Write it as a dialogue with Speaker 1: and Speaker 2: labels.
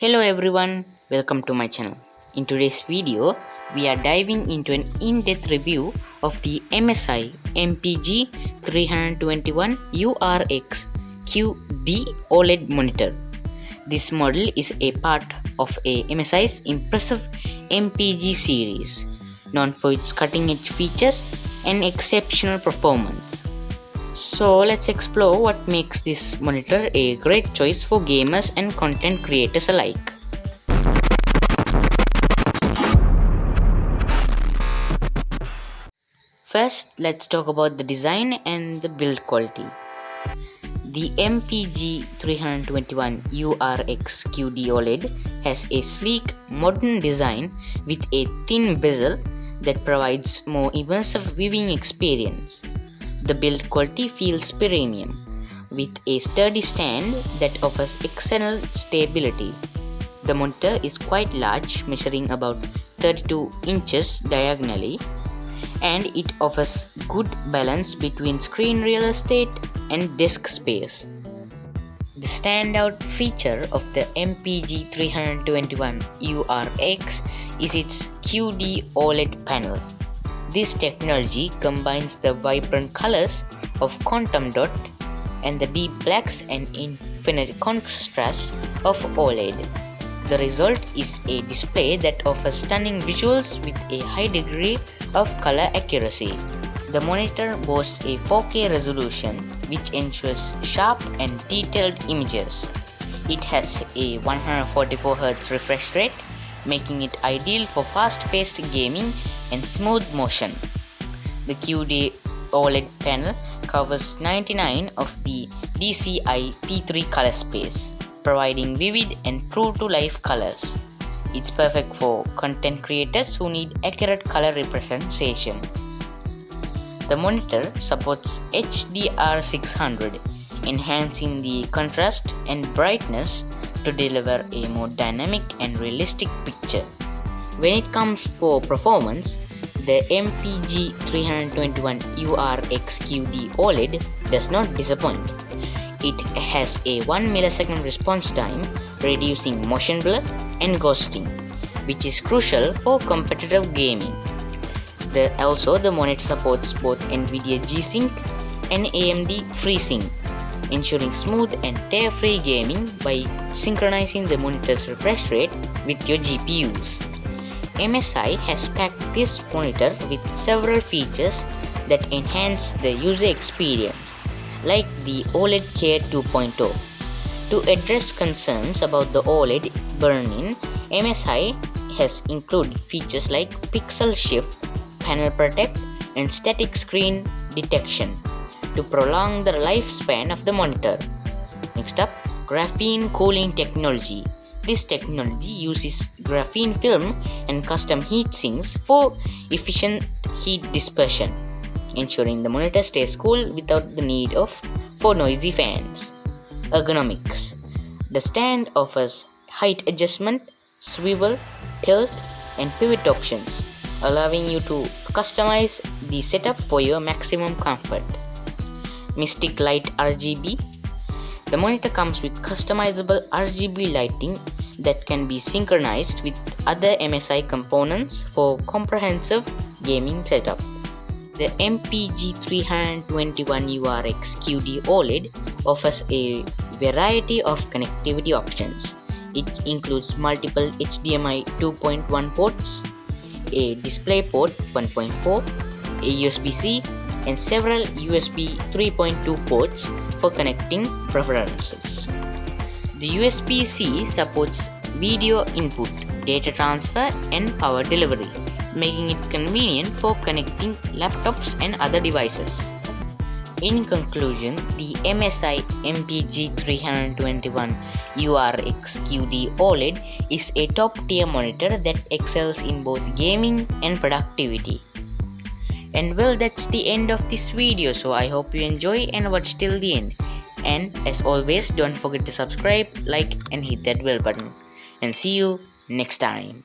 Speaker 1: Hello everyone, welcome to my channel. In today's video, we are diving into an in-depth review of the MSI MPG 321URX QD-OLED monitor. This model is a part of MSI's impressive MPG series, known for its cutting-edge features and exceptional performance. So let's explore what makes this monitor a great choice for gamers and content creators alike. First, let's talk about the design and the build quality. The MPG 321URX QD-OLED has a sleek, modern design with a thin bezel that provides more immersive viewing experience. The build quality feels premium, with a sturdy stand that offers excellent stability. The monitor is quite large, measuring about 32 inches diagonally, and it offers good balance between screen real estate and desk space. The standout feature of the MPG 321URX is its QD-OLED panel. This technology combines the vibrant colors of quantum dot and the deep blacks and infinite contrast of OLED. The result is a display that offers stunning visuals with a high degree of color accuracy. The monitor boasts a 4K resolution, which ensures sharp and detailed images. It has a 144Hz refresh rate, making it ideal for fast-paced gaming and smooth motion. The QD OLED panel covers 99 of the DCI P3 color space, providing vivid and true-to-life colors. It's perfect for content creators who need accurate color representation. The monitor supports HDR600, enhancing the contrast and brightness to deliver a more dynamic and realistic picture. When it comes for performance, the MPG 321URX QD-OLED does not disappoint. It has a 1 millisecond response time, reducing motion blur and ghosting, which is crucial for competitive gaming. The monitor supports both NVIDIA G-Sync and AMD FreeSync, ensuring smooth and tear-free gaming by synchronizing the monitor's refresh rate with your GPUs. MSI has packed this monitor with several features that enhance the user experience, like the OLED Care 2.0. To address concerns about the OLED burn-in, MSI has included features like pixel shift, panel protect, and static screen detection to prolong the lifespan of the monitor. Next up, graphene cooling technology. This technology uses graphene film and custom heat sinks for efficient heat dispersion, ensuring the monitor stays cool without the need for noisy fans. Ergonomics. The stand offers height adjustment, swivel, tilt, and pivot options, allowing you to customize the setup for your maximum comfort. Mystic Light RGB. The monitor comes with customizable RGB lighting that can be synchronized with other MSI components for comprehensive gaming setup. The MPG 321URX QD-OLED offers a variety of connectivity options. It includes multiple HDMI 2.1 ports, a DisplayPort 1.4, a USB-C, and several USB 3.2 ports for connecting preferences. The USB-C supports video input, data transfer, and power delivery, making it convenient for connecting laptops and other devices. In conclusion, the MSI MPG 321URX QD-OLED is a top-tier monitor that excels in both gaming and productivity. And well, that's the end of this video, so I hope you enjoy and watch till the end. And as always, don't forget to subscribe, like, and hit that bell button. And see you next time.